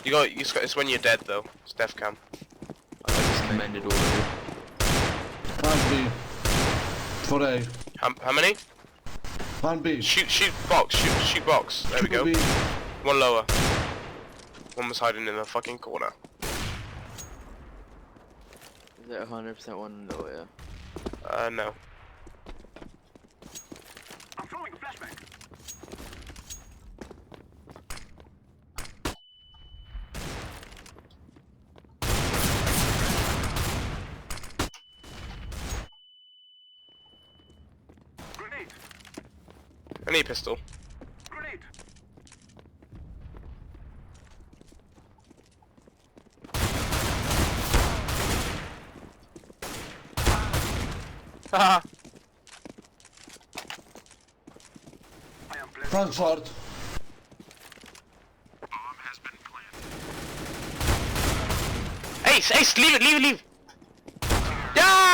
It's when you're dead though. It's death cam. Commended already. Plan B. For A. How many? Plan B. Shoot box. Shoot box. There we go. B. One lower. One was hiding in the fucking corner. Is it 100% one lower? No. I'm throwing a flashbang. Grenade. I need a pistol. Grenade. Haha. I am planting. Plan short. Bomb has been planted. Ace, leave it. Yeah!